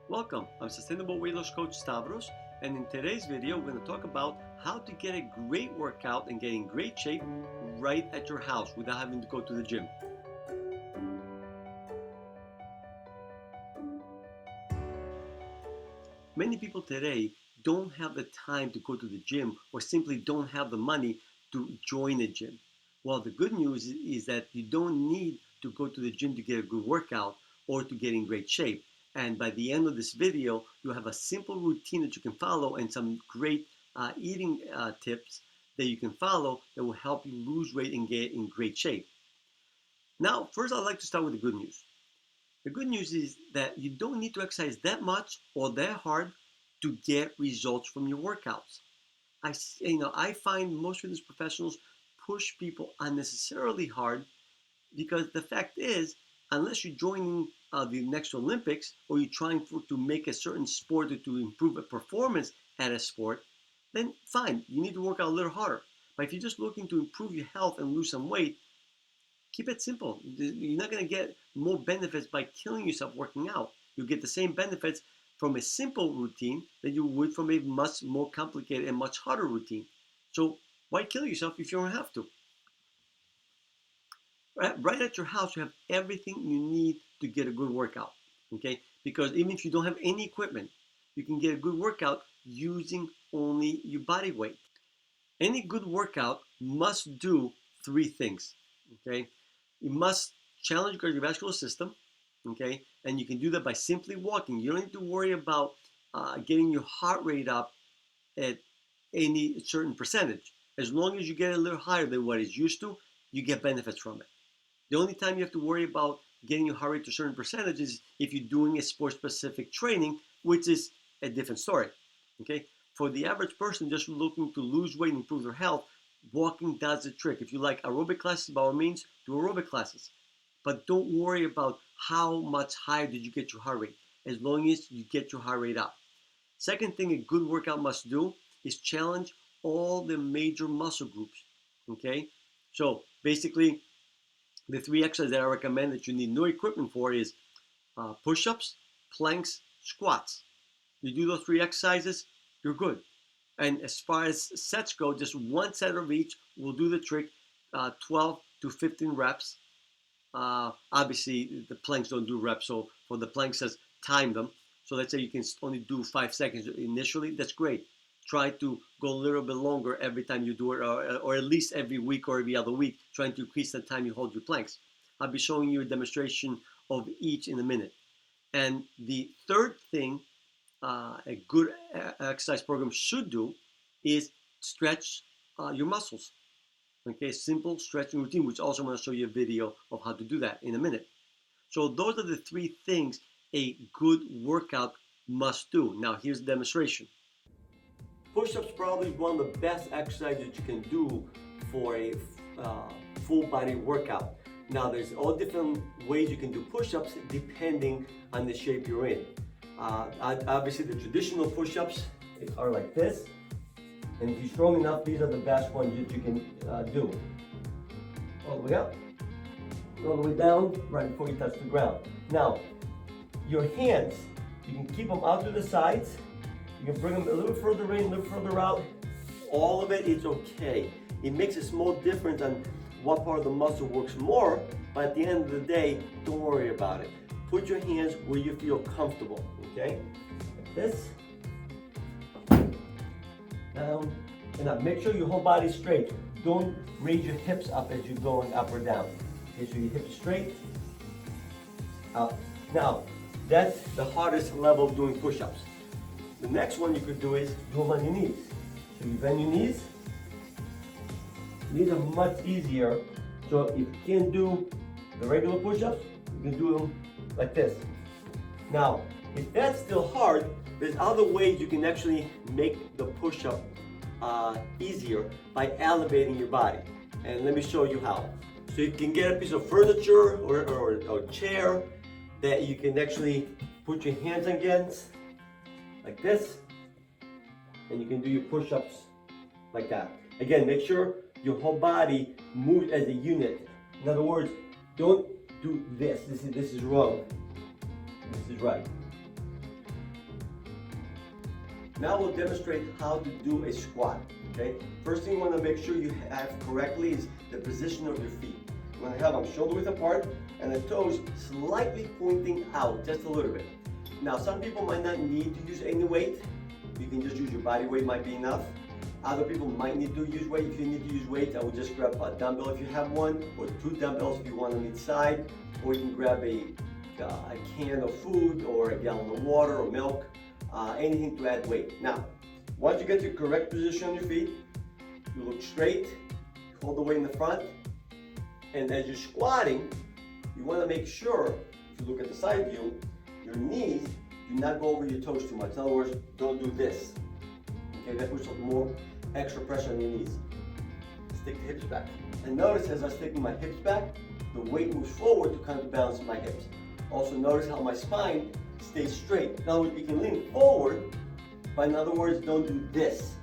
Welcome, I'm Sustainable Weight Loss Coach Stavros, and in today's video we're going to talk about how to get a great workout and get in great shape right at your house without having to go to the gym. Many people today don't have the time to go to the gym or simply don't have the money to join a gym. Well, the good news is that you don't need to go to the gym to get a good workout or to get in great shape. And by the end of this video, you'll have a simple routine that you can follow and some great eating tips that you can follow that will help you lose weight and get in great shape. Now, first I'd like to start with the good news. The good news is that you don't need to exercise that much or that hard to get results from your workouts. I find most fitness professionals push people unnecessarily hard because the fact is, unless you're joining the next Olympics or you're trying to make a certain sport or to improve a performance at a sport, then fine, you need to work out a little harder. But if you're just looking to improve your health and lose some weight, keep it simple. You're not going to get more benefits by killing yourself working out. You'll get the same benefits from a simple routine that you would from a much more complicated and much harder routine. So why kill yourself if you don't have to? Right at your house, you have everything you need to get a good workout, okay? Because even if you don't have any equipment, you can get a good workout using only your body weight. Any good workout must do three things, okay? You must challenge your cardiovascular system, okay? And you can do that by simply walking. You don't need to worry about getting your heart rate up at any certain percentage. As long as you get a little higher than what it's used to, you get benefits from it. The only time you have to worry about getting your heart rate to certain percentages is if you're doing a sport-specific training, which is a different story, okay? For the average person just looking to lose weight and improve their health, walking does the trick. If you like aerobic classes, by all means, do aerobic classes. But don't worry about how much higher did you get your heart rate, as long as you get your heart rate up. Second thing a good workout must do is challenge all the major muscle groups, okay? So basically, the three exercises that I recommend that you need no equipment for is push-ups, planks, squats. You do those three exercises, you're good. And as far as sets go, just one set of each will do the trick, 12 to 15 reps. Obviously, the planks don't do reps, so for the planks, says time them. So let's say you can only do 5 seconds initially, that's great. Try to go a little bit longer every time you do it, or at least every week or every other week, trying to increase the time you hold your planks. I'll be showing you a demonstration of each in a minute. And the third thing a good exercise program should do is stretch your muscles. Okay, simple stretching routine, which also I'm going to show you a video of how to do that in a minute. So those are the three things a good workout must do. Now here's the demonstration. Push-ups probably one of the best exercises that you can do for a full body workout. Now there's all different ways you can do push-ups depending on the shape you're in. Obviously the traditional push-ups are like this, and if you're strong enough, these are the best ones that you can do. All the way up, all the way down, right before you touch the ground. Now, your hands, you can keep them out to the sides. You can bring them a little further in, a little further out. All of it is okay. It makes a small difference on what part of the muscle works more, but at the end of the day, don't worry about it. Put your hands where you feel comfortable, okay? Like this. Down and up. Make sure your whole body's straight. Don't raise your hips up as you're going up or down. Okay, so your hips straight, up. Now, that's the hardest level of doing push-ups. The next one you could do is do them on your knees. So you bend your knees. These are much easier. So if you can't do the regular push-ups, you can do them like this. Now, if that's still hard, there's other ways you can actually make the push-up easier by elevating your body. And let me show you how. So you can get a piece of furniture or a chair that you can actually put your hands against, like this, and you can do your push-ups like that. Again, make sure your whole body moves as a unit. In other words, don't do this. This is wrong. This is right. Now we'll demonstrate how to do a squat, okay? First thing you want to make sure you have correctly is the position of your feet. You want to have them shoulder width apart and the toes slightly pointing out just a little bit. Now some people might not need to use any weight. You can just use your body weight, might be enough. Other people might need to use weight. If you need to use weight, I would just grab a dumbbell if you have one, or 2 dumbbells if you want on each side, or you can grab a can of food or a gallon of water or milk, anything to add weight. Now, once you get to the correct position on your feet, you look straight, hold the weight in the front, and as you're squatting, you want to make sure, if you look at the side view, your knees do not go over your toes too much. In other words, don't do this. Okay, that puts more extra pressure on your knees. Stick the hips back. And notice as I'm sticking my hips back, the weight moves forward to counterbalance my hips. Also notice how my spine stays straight. In other words, you can lean forward, but in other words, don't do this.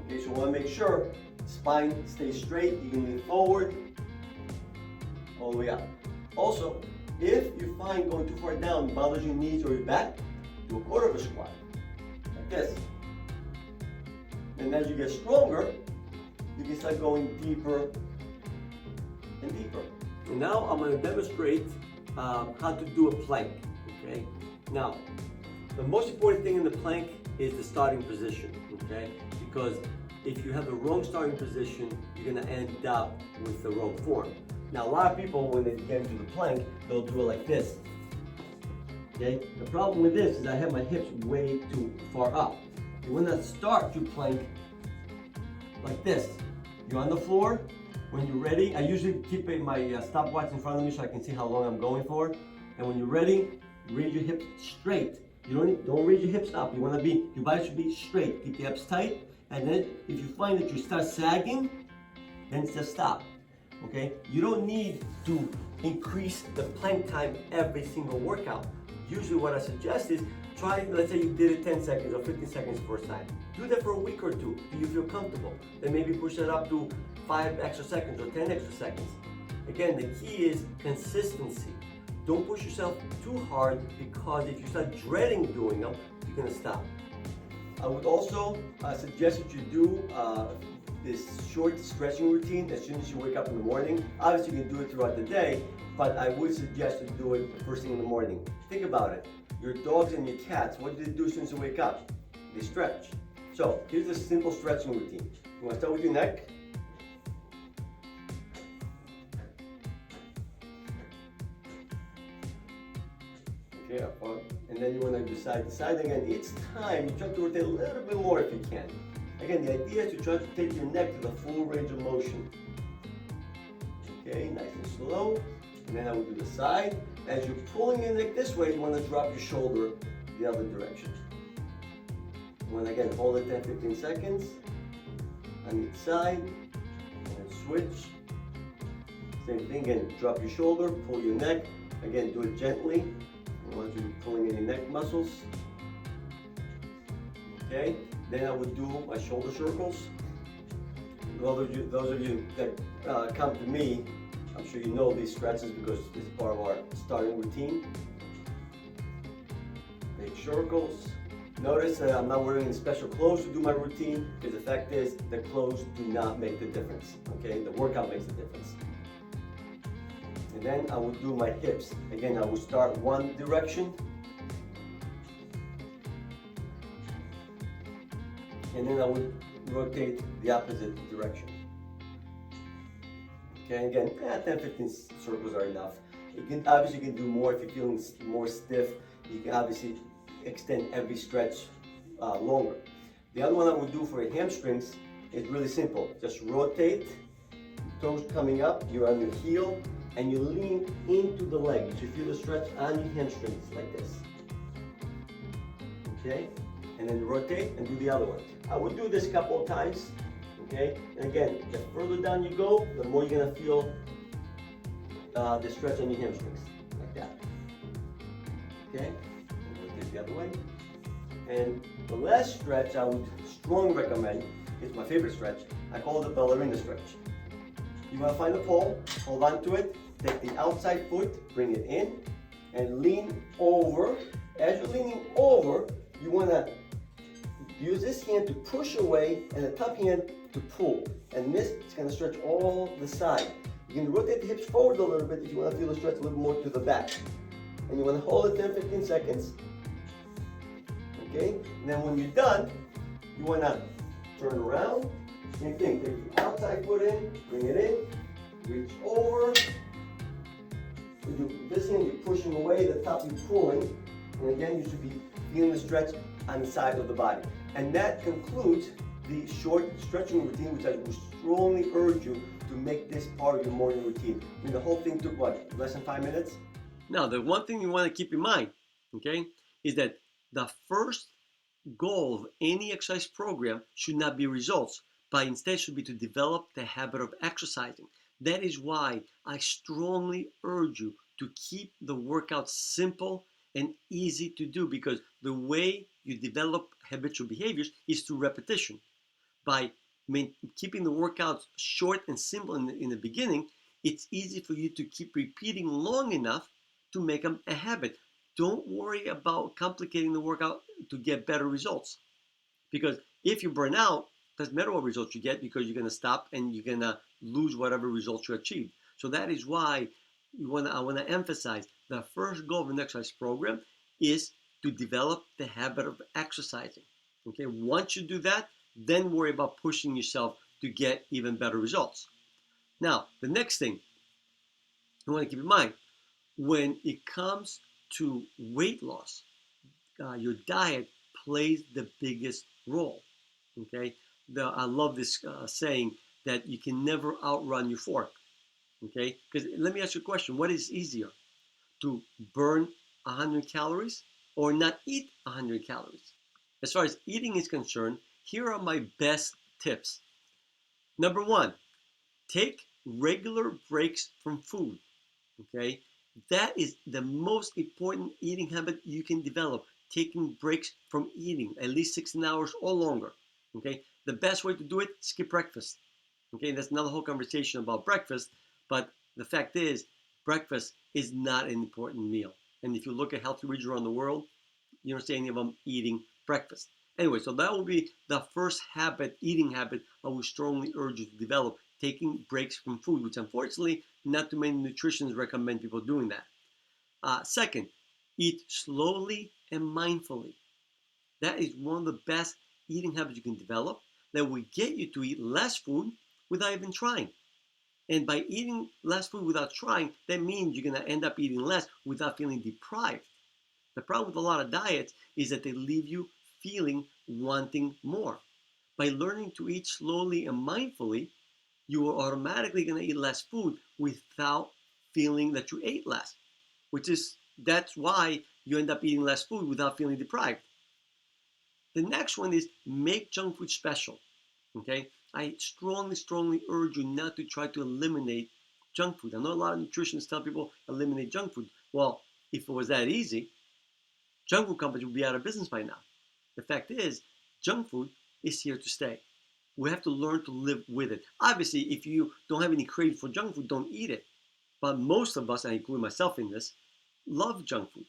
Okay, so you want to make sure spine stays straight. You can lean forward, all the way up. Also, if you find going too far down bothers your knees or your back, do a quarter of a squat, like this. And as you get stronger, you can start going deeper and deeper. And now I'm going to demonstrate how to do a plank, okay? Now, the most important thing in the plank is the starting position, okay? Because if you have the wrong starting position, you're going to end up with the wrong form. Now, a lot of people, when they get into the plank, they'll do it like this, okay? The problem with this is I have my hips way too far up. You want to start your plank like this. You're on the floor. When you're ready, I usually keep my stopwatch in front of me so I can see how long I'm going for. And when you're ready, raise your hips straight. You don't raise your hips up. Your body should be straight. Keep your hips tight. And then if you find that you start sagging, then just stop. Okay? You don't need to increase the plank time every single workout. Usually what I suggest is try, let's say you did it 10 seconds or 15 seconds the first time. Do that for a week or two. Do you feel comfortable? Then maybe push it up to 5 extra seconds or 10 extra seconds. Again, the key is consistency. Don't push yourself too hard, because if you start dreading doing them, you're going to stop. I would also suggest that you do this short stretching routine as soon as you wake up in the morning. Obviously, you can do it throughout the day, but I would suggest you do it the first thing in the morning. Think about it. Your dogs and your cats, what do they do as soon as they wake up? They stretch. So here's a simple stretching routine. You want to start with your neck. Okay, and then you want to do side to side. Again, each time you try to rotate a little bit more if you can. Again, the idea is to try to take your neck to the full range of motion. Okay, nice and slow. And then I will do the side. As you're pulling your neck this way, you want to drop your shoulder the other direction. You want to again hold it 10-15 seconds on each side, and then switch. Same thing again, drop your shoulder, pull your neck. Again, do it gently. I don't want you pulling any neck muscles. Okay, then I would do my shoulder circles. Those of you that come to me, I'm sure you know these stretches because it's part of our starting routine. Make circles. Notice that I'm not wearing any special clothes to do my routine, because the fact is the clothes do not make the difference. Okay, the workout makes the difference. And then I will do my hips. Again, I will start one direction, and then I would rotate the opposite direction. Okay, again, 10-15 circles are enough. You can obviously do more if you're feeling more stiff. You can obviously extend every stretch longer. The other one I would do for your hamstrings is really simple. Just rotate, toes coming up, you're on your heel, and you lean into the leg. You should feel the stretch on your hamstrings like this. Okay, and then rotate and do the other one. I would do this a couple of times. Okay, and again, the further down you go, the more you're gonna feel the stretch on your hamstrings, like that. Okay, and rotate the other way. And the last stretch I would strongly recommend, it's my favorite stretch, I call it the ballerina stretch. You wanna find a pole, hold on to it, take the outside foot, bring it in, and lean over. As you're leaning over, you wanna use this hand to push away and the top hand to pull. And this is going to stretch all the side. You can rotate the hips forward a little bit if you want to feel the stretch a little more to the back. And you want to hold it 10-15 seconds. Okay? And then when you're done, you want to turn around. Same thing. Take the outside foot in, bring it in, reach over. With this hand, you're pushing away, the top you're pulling. And again, you should be feeling the stretch on the side of the body. And that concludes the short stretching routine, which I would strongly urge you to make this part of your morning routine. I mean, the whole thing took what, less than 5 minutes? Now, the one thing you want to keep in mind, okay, is that the first goal of any exercise program should not be results, but instead should be to develop the habit of exercising. That is why I strongly urge you to keep the workout simple and easy to do, because the way you develop habitual behaviors is through repetition. By keeping the workouts short and simple in the beginning, it's easy for you to keep repeating long enough to make them a habit. Don't worry about complicating the workout to get better results, because if you burn out, doesn't matter what results you get, because you're going to stop and you're going to lose whatever results you achieved. So that is why I want to emphasize the first goal of an exercise program is to develop the habit of exercising. Okay, once you do that, then worry about pushing yourself to get even better results. Now, the next thing you want to keep in mind, when it comes to weight loss, your diet plays the biggest role. Okay, I love this saying that you can never outrun your fork. Okay, because let me ask you a question: what is easier, to burn 100 calories or not eat 100 calories? As far as eating is concerned, here are my best tips. Number one, take regular breaks from food. Okay, that is the most important eating habit you can develop. Taking breaks from eating at least 16 hours or longer. Okay, the best way to do it, skip breakfast. Okay, that's another whole conversation about breakfast, but the fact is, breakfast is not an important meal. And if you look at healthy regions around the world, you don't see any of them eating breakfast. Anyway, so that will be the first habit, eating habit, I would strongly urge you to develop, taking breaks from food, which unfortunately not too many nutritionists recommend people doing that. Second, eat slowly and mindfully. That is one of the best eating habits you can develop that will get you to eat less food without even trying. And by eating less food without trying, that means you're going to end up eating less without feeling deprived. The problem with a lot of diets is that they leave you feeling wanting more. By learning to eat slowly and mindfully, you are automatically going to eat less food without feeling that you ate less, that's why you end up eating less food without feeling deprived. The next one is make junk food special. Okay, I strongly urge you not to try to eliminate junk food. I know a lot of nutritionists tell people eliminate junk food. Well, if it was that easy, junk food companies would be out of business by now. The fact is, junk food is here to stay. We have to learn to live with it. Obviously, if you don't have any craving for junk food, don't eat it. But most of us, and I include myself in this, love junk food.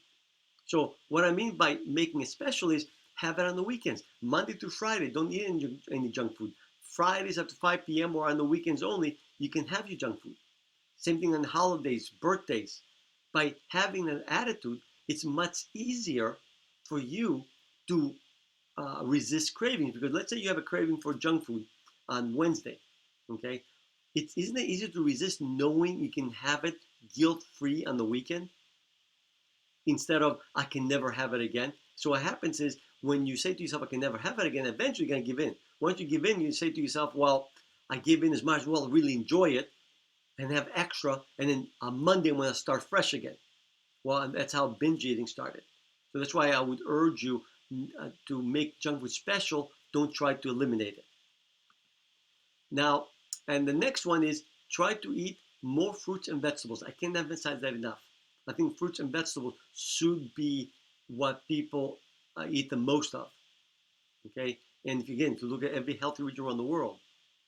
So what I mean by making it special is have it on the weekends. Monday to Friday, don't eat any junk food. Fridays after 5 p.m. or on the weekends only, you can have your junk food. Same thing on holidays, birthdays. By having an attitude, it's much easier for you to resist cravings. Because let's say you have a craving for junk food on Wednesday, okay? Isn't it easier to resist knowing you can have it guilt-free on the weekend instead of I can never have it again? So what happens is when you say to yourself, I can never have it again, eventually you're going to give in. Once you give in, you say to yourself, well, I give in as much as well, really enjoy it and have extra, and then on Monday I'm going to start fresh again. Well, that's how binge eating started. So that's why I would urge you to make junk food special. Don't try to eliminate it. Now, and the next one is try to eat more fruits and vegetables. I can't emphasize that enough. I think fruits and vegetables should be what people eat the most of. Okay, and if you look at every healthy region around the world,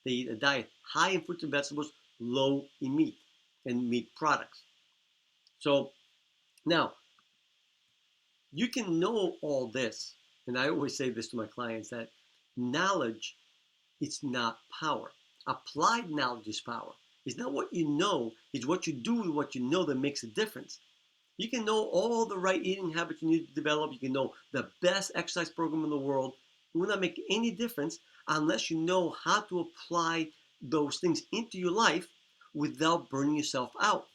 they eat a diet high in fruits and vegetables, low in meat and meat products. So now you can know all this, and I always say this to my clients that Knowledge is not power. Applied knowledge is power. It's not what you know, it's what you do with what you know that makes a difference. You can know all the right eating habits you need to develop. You can know the best exercise program in the world. It will not make any difference unless you know how to apply those things into your life without burning yourself out.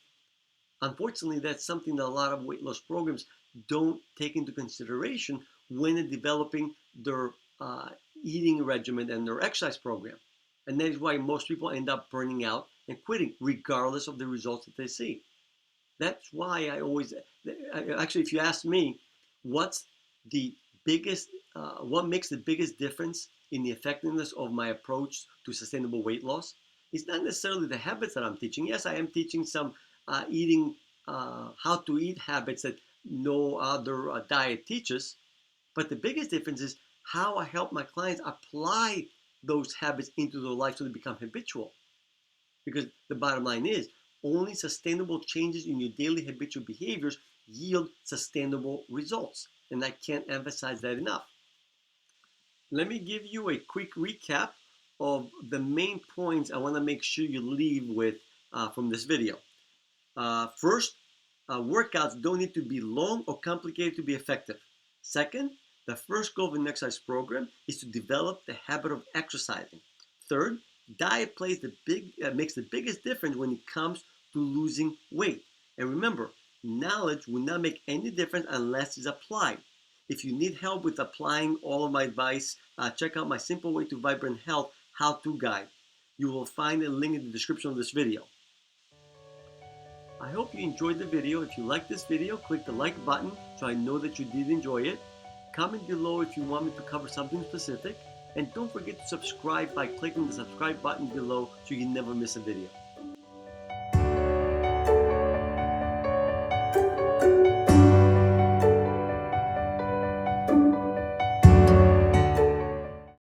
Unfortunately, that's something that a lot of weight loss programs don't take into consideration when they're developing their eating regimen and their exercise program. And that is why most people end up burning out and quitting, regardless of the results that they see. That's why I always, actually, if you ask me, what's the what makes the biggest difference in the effectiveness of my approach to sustainable weight loss? It's not necessarily the habits that I'm teaching. Yes, I am teaching some eating, how to eat habits that no other diet teaches. But the biggest difference is how I help my clients apply those habits into their life so they become habitual. Because the bottom line is, only sustainable changes in your daily habitual behaviors yield sustainable results. And I can't emphasize that enough. Let me give you a quick recap of the main points I want to make sure you leave with from this video. First, workouts don't need to be long or complicated to be effective. Second, the first goal of an exercise program is to develop the habit of exercising. Third, diet makes the biggest difference when it comes to losing weight. And remember, knowledge will not make any difference unless it's applied. If you need help with applying all of my advice, check out my Simple Way to Vibrant Health how-to guide. You will find a link in the description of this video. I hope you enjoyed the video. If you liked this video, click the like button so I know that you did enjoy it. Comment below if you want me to cover something specific. And don't forget to subscribe by clicking the subscribe button below so you never miss a video.